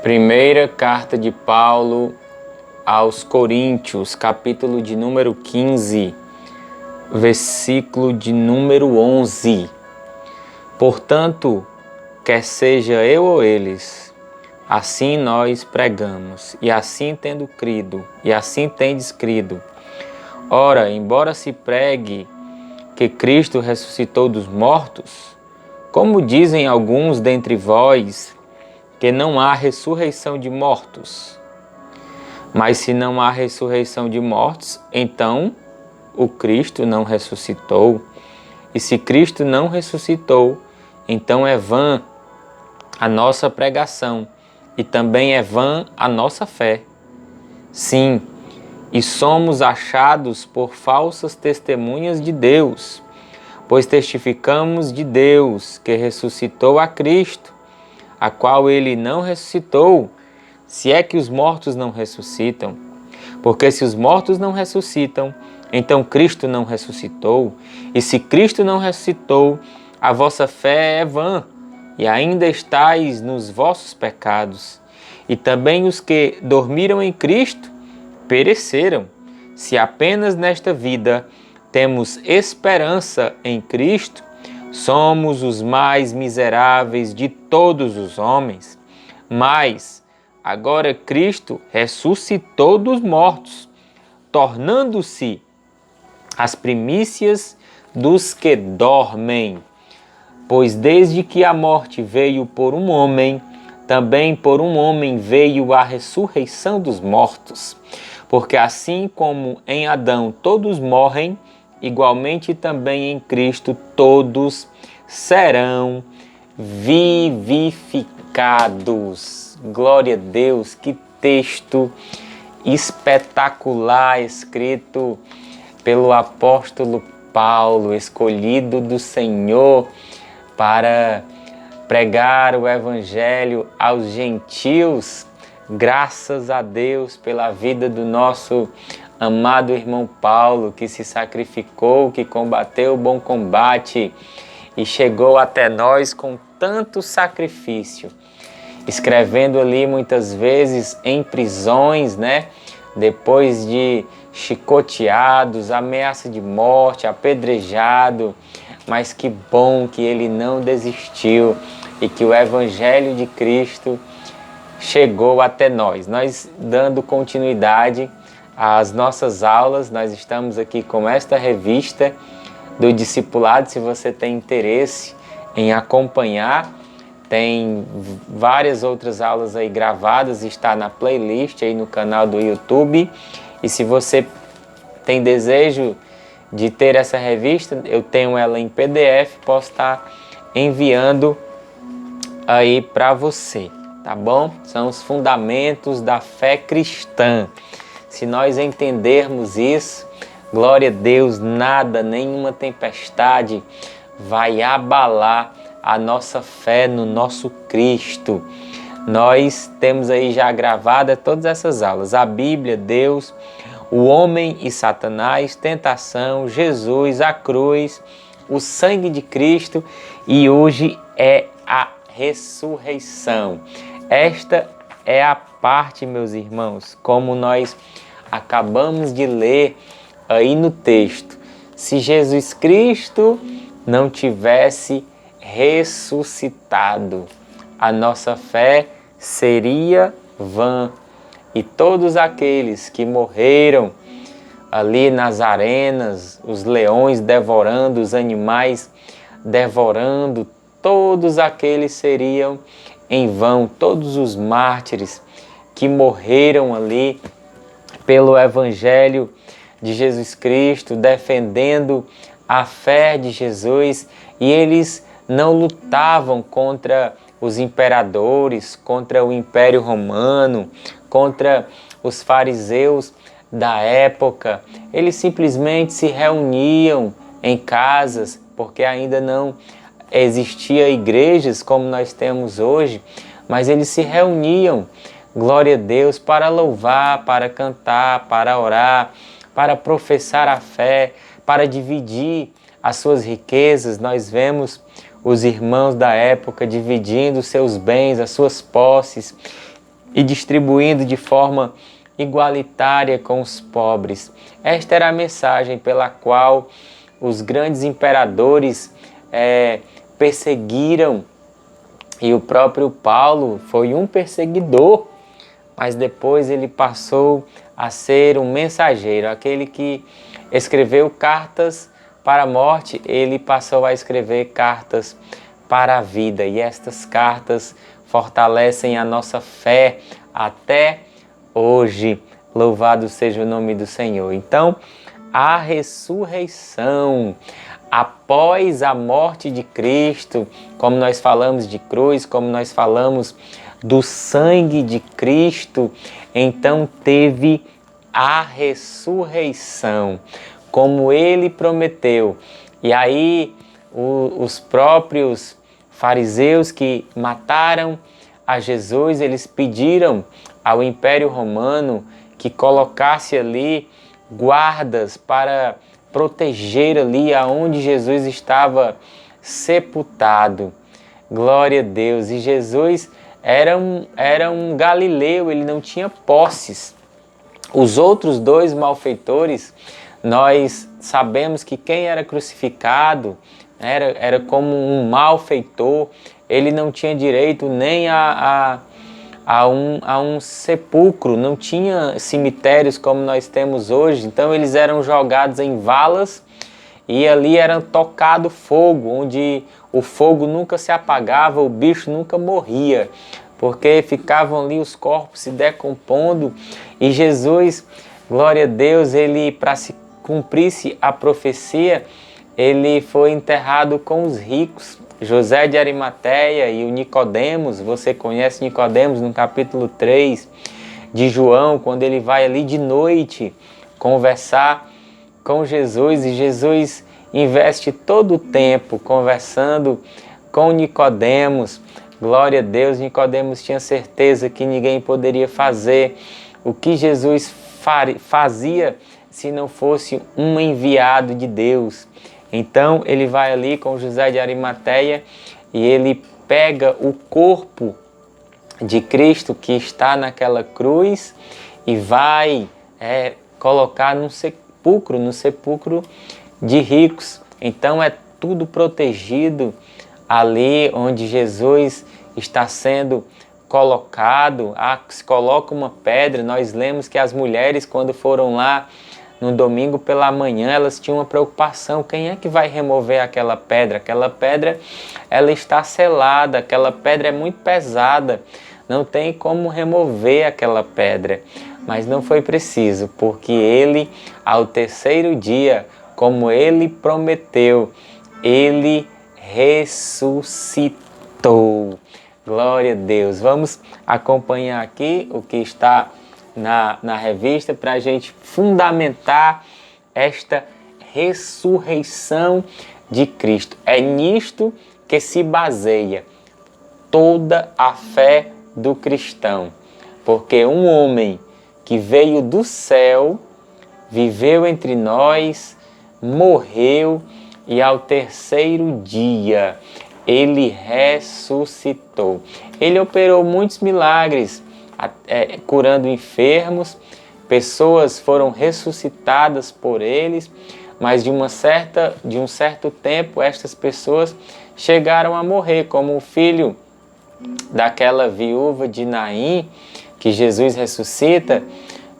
Primeira carta de Paulo aos Coríntios, capítulo de número 15, versículo de número 11. Portanto, quer seja eu ou eles, assim nós pregamos, e assim tendo crido, e assim tendes crido. Ora, embora se pregue que Cristo ressuscitou dos mortos, como dizem alguns dentre vós, que não há ressurreição de mortos. Mas se não há ressurreição de mortos, então o Cristo não ressuscitou. E se Cristo não ressuscitou, então é vã a nossa pregação, e também é vã a nossa fé. Sim, e somos achados por falsas testemunhas de Deus, pois testificamos de Deus que ressuscitou a Cristo, a qual ele não ressuscitou, se é que os mortos não ressuscitam. Porque se os mortos não ressuscitam, então Cristo não ressuscitou. E se Cristo não ressuscitou, a vossa fé é vã, e ainda estáis nos vossos pecados. E também os que dormiram em Cristo pereceram. Se apenas nesta vida temos esperança em Cristo, somos os mais miseráveis de todos os homens. Mas agora Cristo ressuscitou dos mortos, tornando-se as primícias dos que dormem. Pois desde que a morte veio por um homem, também por um homem veio a ressurreição dos mortos. Porque assim como em Adão todos morrem, igualmente também em Cristo todos serão vivificados. Glória a Deus, que texto espetacular escrito pelo apóstolo Paulo, escolhido do Senhor para pregar o Evangelho aos gentios. Graças a Deus pela vida do nosso amado irmão Paulo, que se sacrificou, que combateu o bom combate e chegou até nós com tanto sacrifício, escrevendo ali muitas vezes em prisões, depois de chicoteados, ameaça de morte, apedrejado, mas que bom que ele não desistiu e que o Evangelho de Cristo chegou até nós. Nós dando continuidade às nossas aulas, nós estamos aqui com esta revista do discipulado. Se você tem interesse em acompanhar, tem várias outras aulas aí gravadas, está na playlist aí no canal do YouTube. E se você tem desejo de ter essa revista, eu tenho ela em PDF, posso estar enviando aí para você, tá bom? São os fundamentos da fé cristã. Se nós entendermos isso, glória a Deus, nada, nenhuma tempestade vai abalar a nossa fé no nosso Cristo. Nós temos aí já gravada todas essas aulas: a Bíblia, Deus, o homem e Satanás, tentação, Jesus, a cruz, o sangue de Cristo, e hoje é a ressurreição. Esta é a parte, meus irmãos, como nós acabamos de ler aí no texto. Se Jesus Cristo não tivesse ressuscitado, a nossa fé seria vã. E todos aqueles que morreram ali nas arenas, os leões devorando, os animais devorando, todos aqueles seriam em vão. Todos os mártires que morreram ali pelo Evangelho de Jesus Cristo, defendendo a fé de Jesus, e eles não lutavam contra os imperadores, contra o Império Romano, contra os fariseus da época. Eles simplesmente se reuniam em casas, porque ainda não existia igrejas como nós temos hoje, mas eles se reuniam, glória a Deus, para louvar, para cantar, para orar, para professar a fé, para dividir as suas riquezas. Nós vemos os irmãos da época dividindo seus bens, as suas posses, e distribuindo de forma igualitária com os pobres. Esta era a mensagem pela qual os grandes imperadores perseguiram, e o próprio Paulo foi um perseguidor, mas depois ele passou a ser um mensageiro, aquele que escreveu cartas para a morte, ele passou a escrever cartas para a vida, e estas cartas fortalecem a nossa fé até hoje. Louvado seja o nome do Senhor. Então, a ressurreição, após a morte de Cristo, como nós falamos de cruz, como nós falamos do sangue de Cristo, então teve a ressurreição, como ele prometeu. E aí os próprios fariseus que mataram a Jesus, eles pediram ao Império Romano que colocasse ali guardas para proteger ali aonde Jesus estava sepultado. Glória a Deus! E Jesus era um galileu, ele não tinha posses. Os outros dois malfeitores, nós sabemos que quem era crucificado era como um malfeitor, ele não tinha direito nem a um sepulcro, não tinha cemitérios como nós temos hoje, então eles eram jogados em valas e ali era tocado fogo, onde o fogo nunca se apagava, o bicho nunca morria, porque ficavam ali os corpos se decompondo. E Jesus, glória a Deus, ele, para se cumprisse a profecia, ele foi enterrado com os ricos. José de Arimateia e o Nicodemos, você conhece Nicodemos no capítulo 3 de João, quando ele vai ali de noite conversar com Jesus, e Jesus investe todo o tempo conversando com Nicodemos. Glória a Deus, Nicodemos tinha certeza que ninguém poderia fazer o que Jesus fazia se não fosse um enviado de Deus. Então ele vai ali com José de Arimateia e ele pega o corpo de Cristo que está naquela cruz e vai colocar no sepulcro de ricos. Então é tudo protegido ali onde Jesus está sendo colocado. Se coloca uma pedra. Nós lemos que as mulheres, quando foram lá no domingo pela manhã, elas tinham uma preocupação: quem é que vai remover aquela pedra? Aquela pedra, ela está selada, aquela pedra é muito pesada, não tem como remover aquela pedra. Mas não foi preciso, porque ele, ao terceiro dia, como ele prometeu, ele ressuscitou. Glória a Deus. Vamos acompanhar aqui o que está na revista para a gente fundamentar esta ressurreição de Cristo. É nisto que se baseia toda a fé do cristão, porque um homem que veio do céu, viveu entre nós, morreu e ao terceiro dia ele ressuscitou. Ele operou muitos milagres, curando enfermos, pessoas foram ressuscitadas por eles, mas de um certo tempo estas pessoas chegaram a morrer, como o filho daquela viúva de Naim, que Jesus ressuscita.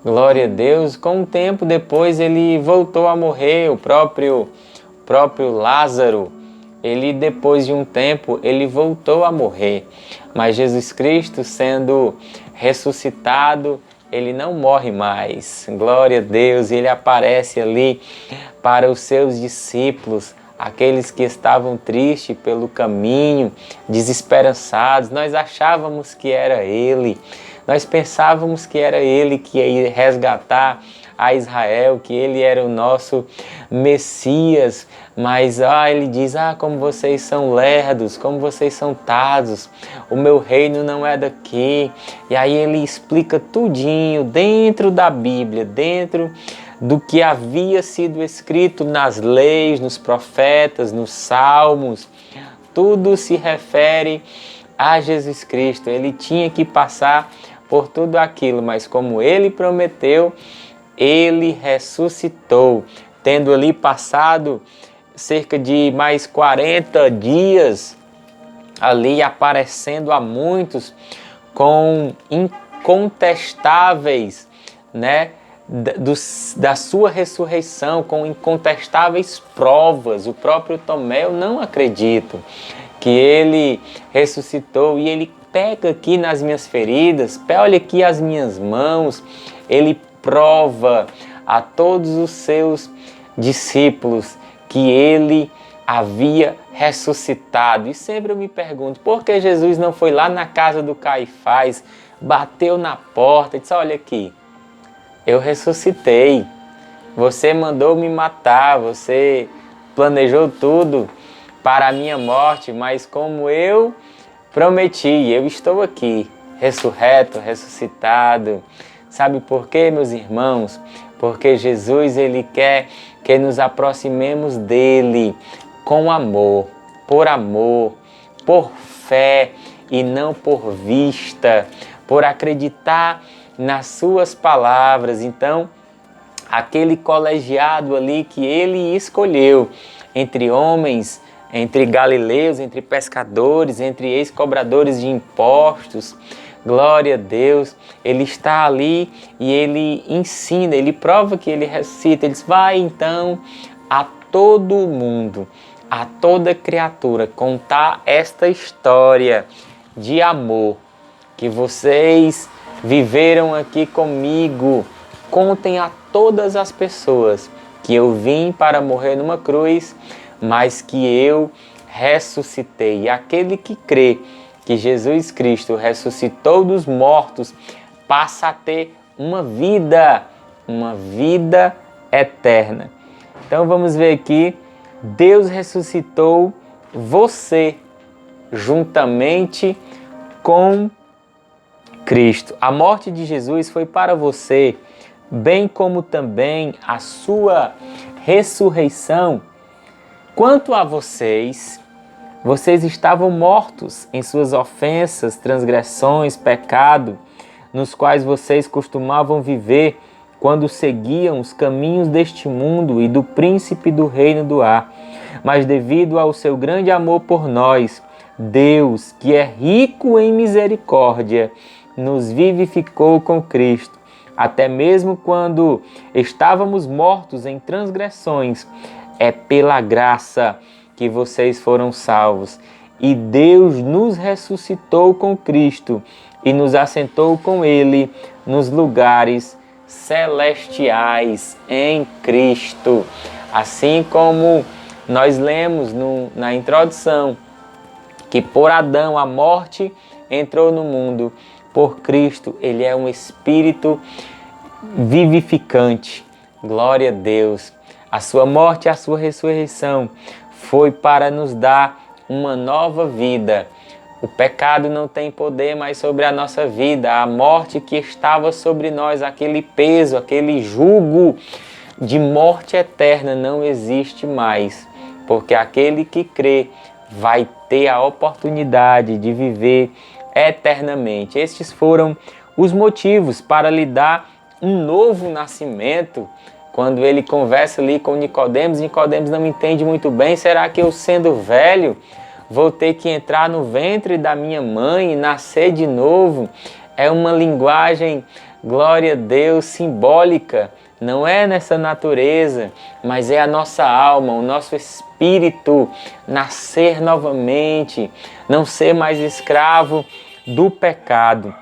Glória a Deus. Com um tempo depois ele voltou a morrer. O próprio Lázaro, ele depois de um tempo ele voltou a morrer. Mas Jesus Cristo, sendo ressuscitado, ele não morre mais. Glória a Deus. Ele aparece ali para os seus discípulos, aqueles que estavam tristes pelo caminho, desesperançados. Nós achávamos que era ele. Nós pensávamos que era ele que ia resgatar a Israel, que ele era o nosso Messias, mas ele diz: como vocês são lerdos, como vocês são tasos, o meu reino não é daqui. E aí ele explica tudinho dentro da Bíblia, dentro do que havia sido escrito nas leis, nos profetas, nos salmos. Tudo se refere a Jesus Cristo. Ele tinha que passar por tudo aquilo, mas como ele prometeu, ele ressuscitou, tendo ali passado cerca de mais 40 dias ali aparecendo a muitos com incontestáveis, né, da sua ressurreição, com incontestáveis provas. O próprio Tomé, eu não acredito que ele ressuscitou, e ele pega aqui nas minhas feridas, olha aqui as minhas mãos, ele prova a todos os seus discípulos que ele havia ressuscitado. E sempre eu me pergunto, por que Jesus não foi lá na casa do Caifás, bateu na porta e disse: olha aqui, eu ressuscitei, você mandou me matar, você planejou tudo para a minha morte, mas como eu prometi, eu estou aqui, ressurreto, ressuscitado. Sabe por quê, meus irmãos? Porque Jesus, ele quer que nos aproximemos dele com amor, por fé e não por vista, por acreditar nas suas palavras. Então, aquele colegiado ali que ele escolheu entre homens, entre galileus, entre pescadores, entre ex-cobradores de impostos, glória a Deus, ele está ali e ele ensina, ele prova que ele ressuscita. Ele diz: vai então a todo mundo, a toda criatura, contar esta história de amor que vocês viveram aqui comigo. Contem a todas as pessoas que eu vim para morrer numa cruz, mas que eu ressuscitei. E aquele que crê que Jesus Cristo ressuscitou dos mortos passa a ter uma vida eterna. Então vamos ver aqui, Deus ressuscitou você juntamente com Cristo. A morte de Jesus foi para você, bem como também a sua ressurreição. Quanto a vocês, vocês estavam mortos em suas ofensas, transgressões, pecado, nos quais vocês costumavam viver quando seguiam os caminhos deste mundo e do príncipe do reino do ar. Mas devido ao seu grande amor por nós, Deus, que é rico em misericórdia, nos vivificou com Cristo, até mesmo quando estávamos mortos em transgressões. É pela graça que vocês foram salvos. E Deus nos ressuscitou com Cristo e nos assentou com Ele nos lugares celestiais em Cristo. Assim como nós lemos na introdução, que por Adão a morte entrou no mundo, por Cristo ele é um Espírito vivificante. Glória a Deus. A sua morte e a sua ressurreição foi para nos dar uma nova vida. O pecado não tem poder mais sobre a nossa vida. A morte que estava sobre nós, aquele peso, aquele jugo de morte eterna não existe mais. Porque aquele que crê vai ter a oportunidade de viver eternamente. Estes foram os motivos para lhe dar um novo nascimento. Quando ele conversa ali com Nicodemos, Nicodemos não entende muito bem. Será que eu, sendo velho, vou ter que entrar no ventre da minha mãe e nascer de novo? É uma linguagem, glória a Deus, simbólica. Não é nessa natureza, mas é a nossa alma, o nosso espírito nascer novamente, não ser mais escravo do pecado,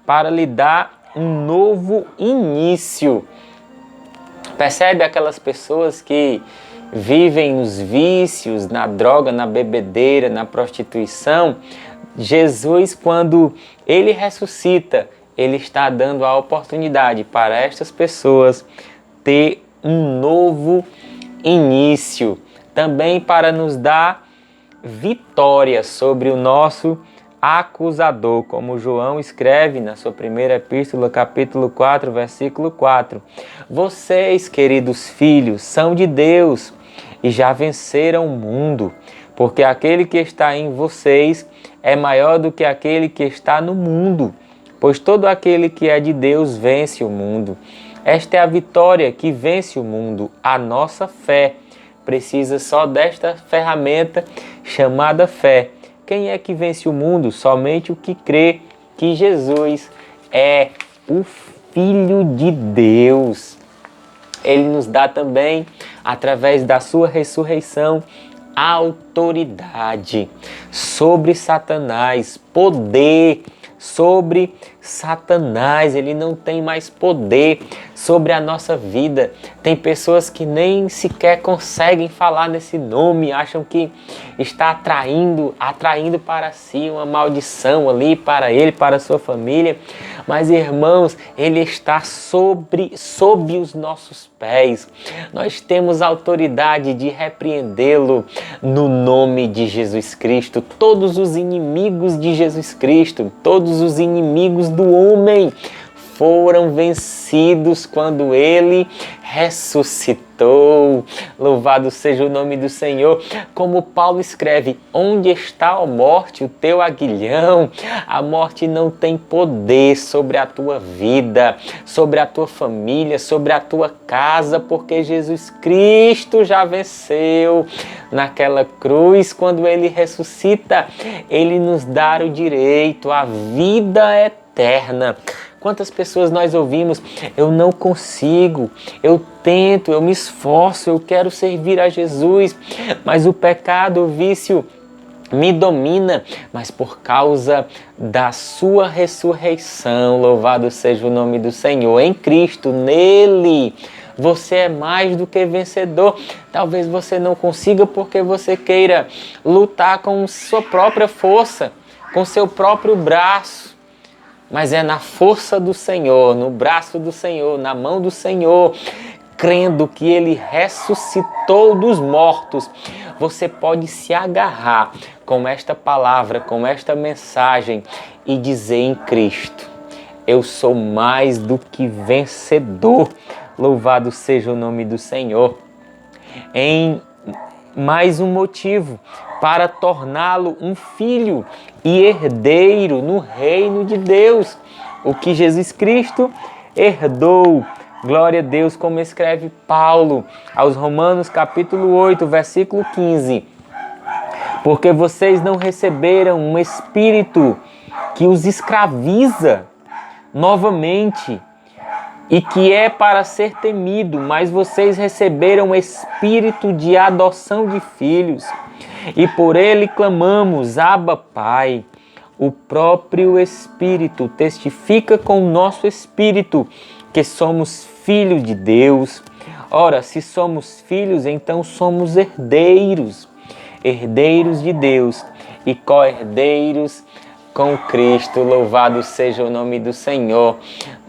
para lhe dar um novo início. Percebe aquelas pessoas que vivem nos vícios, na droga, na bebedeira, na prostituição? Jesus, quando ele ressuscita, ele está dando a oportunidade para estas pessoas ter um novo início, também para nos dar vitória sobre o nosso acusador, como João escreve na sua primeira epístola, capítulo 4, versículo 4. Vocês, queridos filhos, são de Deus e já venceram o mundo, porque aquele que está em vocês é maior do que aquele que está no mundo. pois todo aquele que é de Deus vence o mundo. Esta é a vitória que vence o mundo, a nossa fé. Precisa só desta ferramenta chamada fé. Quem é que vence o mundo? Somente o que crê que Jesus é o Filho de Deus. Ele nos dá também, através da sua ressurreição, autoridade sobre Satanás, poder sobre Satanás. Ele não tem mais poder sobre a nossa vida. Tem pessoas que nem sequer conseguem falar nesse nome, acham que está atraindo para si uma maldição ali, para ele, para a sua família. Mas, irmãos, ele está sob os nossos pés. Nós temos autoridade de repreendê-lo no nome de Jesus Cristo. Todos os inimigos de Jesus Cristo, todos os inimigos do homem foram vencidos quando ele ressuscitou. Louvado seja o nome do Senhor. Como Paulo escreve: onde está a morte, o teu aguilhão? A morte não tem poder sobre a tua vida, sobre a tua família, sobre a tua casa, porque Jesus Cristo já venceu naquela cruz. Quando ele ressuscita, ele nos dá o direito à vida eterna. Quantas pessoas nós ouvimos: eu não consigo, eu tento, eu me esforço, eu quero servir a Jesus, mas o pecado, o vício me domina. Mas por causa da sua ressurreição, louvado seja o nome do Senhor, em Cristo, nele, você é mais do que vencedor. Talvez você não consiga porque você queira lutar com sua própria força, com seu próprio braço. Mas é na força do Senhor, no braço do Senhor, na mão do Senhor, crendo que Ele ressuscitou dos mortos, você pode se agarrar com esta palavra, com esta mensagem e dizer em Cristo: eu sou mais do que vencedor. Louvado seja o nome do Senhor. Em mais um motivo para torná-lo um filho e herdeiro no reino de Deus, o que Jesus Cristo herdou. Glória a Deus, como escreve Paulo aos Romanos capítulo 8, versículo 15. Porque vocês não receberam um espírito que os escraviza novamente e que é para ser temido, mas vocês receberam o espírito de adoção de filhos, e por ele clamamos: Abba, Pai. O próprio Espírito testifica com o nosso espírito que somos filhos de Deus. Ora, se somos filhos, então somos herdeiros, herdeiros de Deus e co-herdeiros com Cristo. Louvado seja o nome do Senhor.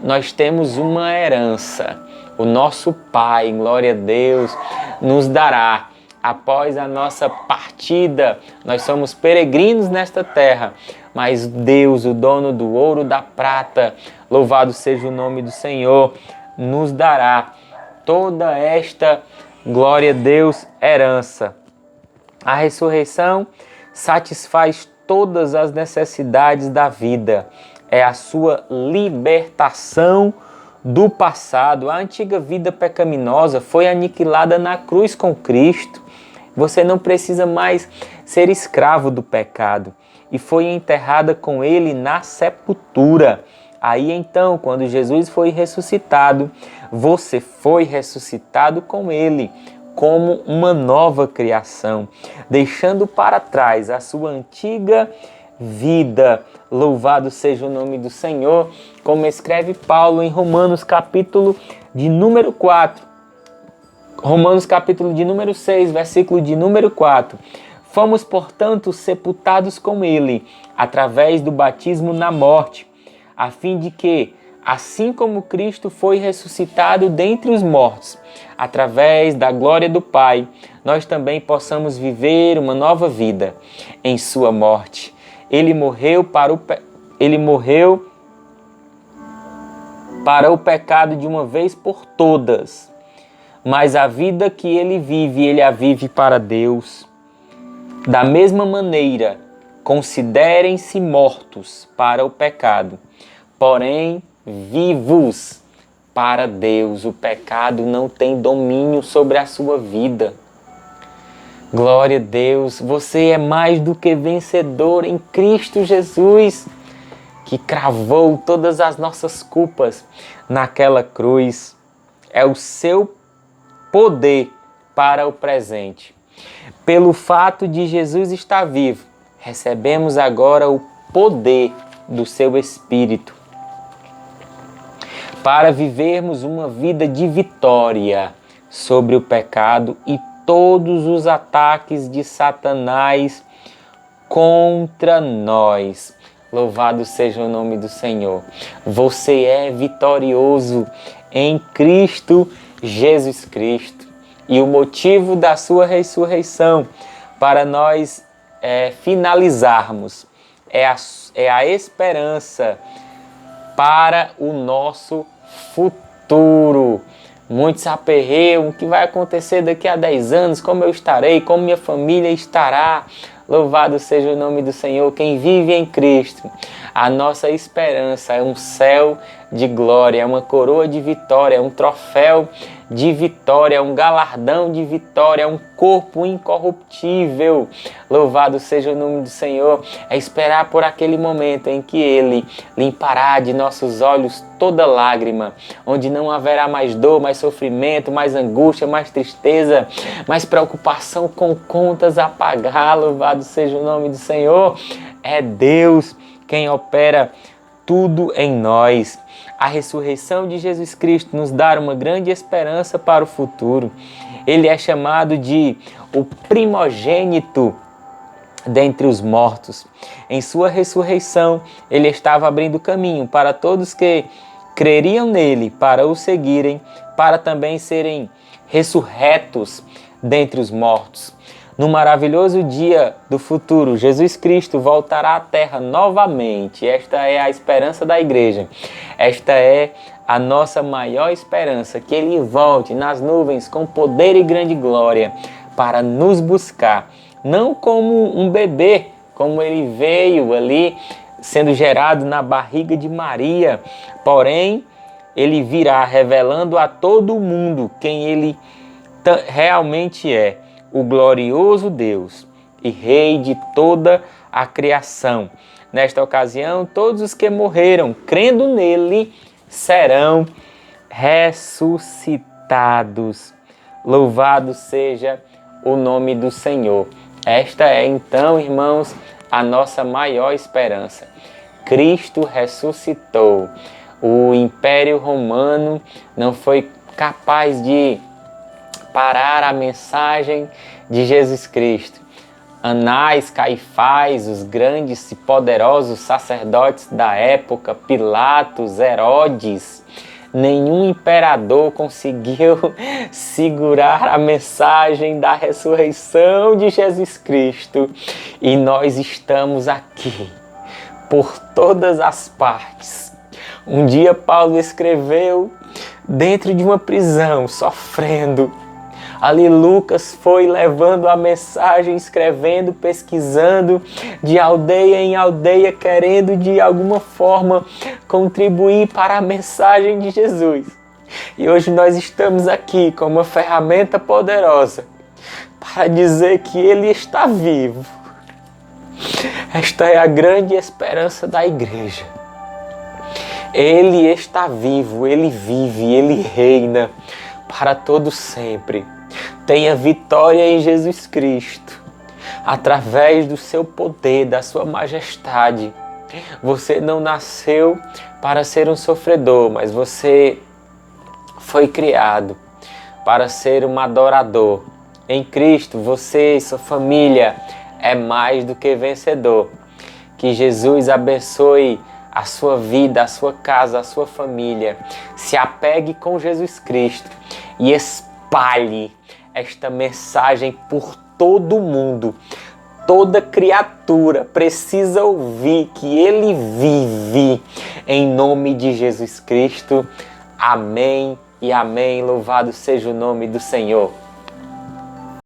Nós temos uma herança. O nosso Pai, glória a Deus, nos dará após a nossa partida. Nós somos peregrinos nesta terra, mas Deus, o dono do ouro, da prata, louvado seja o nome do Senhor, nos dará toda esta, glória a Deus, herança. A ressurreição satisfaz todas as necessidades da vida. É a sua libertação do passado. A antiga vida pecaminosa foi aniquilada na cruz com Cristo. Você não precisa mais ser escravo do pecado. E foi enterrada com ele na sepultura. Aí então, quando Jesus foi ressuscitado, você foi ressuscitado com ele, como uma nova criação, deixando para trás a sua antiga vida. Louvado seja o nome do Senhor, como escreve Paulo em Romanos capítulo de número 4. Romanos capítulo de número 6, versículo de número 4. Fomos, portanto, sepultados com ele, através do batismo na morte, a fim de que, assim como Cristo foi ressuscitado dentre os mortos, através da glória do Pai, nós também possamos viver uma nova vida em sua morte. Ele morreu para o pecado de uma vez por todas, mas a vida que ele vive, ele a vive para Deus. Da mesma maneira, considerem-se mortos para o pecado, porém vivos para Deus. O pecado não tem domínio sobre a sua vida. Glória a Deus, você é mais do que vencedor em Cristo Jesus, que cravou todas as nossas culpas naquela cruz. É o seu poder para o presente. Pelo fato de Jesus estar vivo, recebemos agora o poder do seu Espírito para vivermos uma vida de vitória sobre o pecado e todos os ataques de Satanás contra nós. Louvado seja o nome do Senhor. Você é vitorioso em Cristo Jesus Cristo. E o motivo da sua ressurreição, para nós finalizarmos, é a esperança para o nosso futuro. Muitos se aperreiam, o que vai acontecer daqui a 10 anos, como eu estarei, como minha família estará. Louvado seja o nome do Senhor, quem vive em Cristo. A nossa esperança é um céu de glória, é uma coroa de vitória, é um troféu de vitória, é um galardão de vitória, é um corpo incorruptível. Louvado seja o nome do Senhor. É esperar por aquele momento em que Ele limpará de nossos olhos toda lágrima, onde não haverá mais dor, mais sofrimento, mais angústia, mais tristeza, mais preocupação com contas a pagar. Louvado seja o nome do Senhor. É Deus quem opera tudo em nós. A ressurreição de Jesus Cristo nos dá uma grande esperança para o futuro. Ele é chamado de o primogênito dentre os mortos. Em sua ressurreição, ele estava abrindo caminho para todos que creriam nele, para o seguirem, para também serem ressurretos dentre os mortos. No maravilhoso dia do futuro, Jesus Cristo voltará à terra novamente. Esta é a esperança da igreja. Esta é a nossa maior esperança, que Ele volte nas nuvens com poder e grande glória para nos buscar. Não como um bebê, como Ele veio ali sendo gerado na barriga de Maria. Porém, Ele virá revelando a todo mundo quem Ele realmente é. O glorioso Deus e Rei de toda a criação. Nesta ocasião, todos os que morreram, crendo nele, serão ressuscitados. Louvado seja o nome do Senhor. Esta é, então, irmãos, a nossa maior esperança. Cristo ressuscitou. O Império Romano não foi capaz de parar a mensagem de Jesus Cristo. Anás, Caifás, os grandes e poderosos sacerdotes da época, Pilatos, Herodes, nenhum imperador conseguiu segurar a mensagem da ressurreição de Jesus Cristo. E nós estamos aqui por todas as partes. Um dia Paulo escreveu dentro de uma prisão, sofrendo. Ali Lucas foi levando a mensagem, escrevendo, pesquisando, de aldeia em aldeia, querendo de alguma forma contribuir para a mensagem de Jesus. E hoje nós estamos aqui com uma ferramenta poderosa para dizer que Ele está vivo. Esta é a grande esperança da igreja. Ele está vivo, Ele vive, Ele reina para todo sempre. Tenha vitória em Jesus Cristo, através do seu poder, da sua majestade. Você não nasceu para ser um sofredor, mas você foi criado para ser um adorador. Em Cristo, você e sua família é mais do que vencedor. Que Jesus abençoe a sua vida, a sua casa, a sua família. Se apegue com Jesus Cristo e espalhe esta mensagem por todo mundo. Toda criatura precisa ouvir que Ele vive. Em nome de Jesus Cristo. Amém e amém. Louvado seja o nome do Senhor.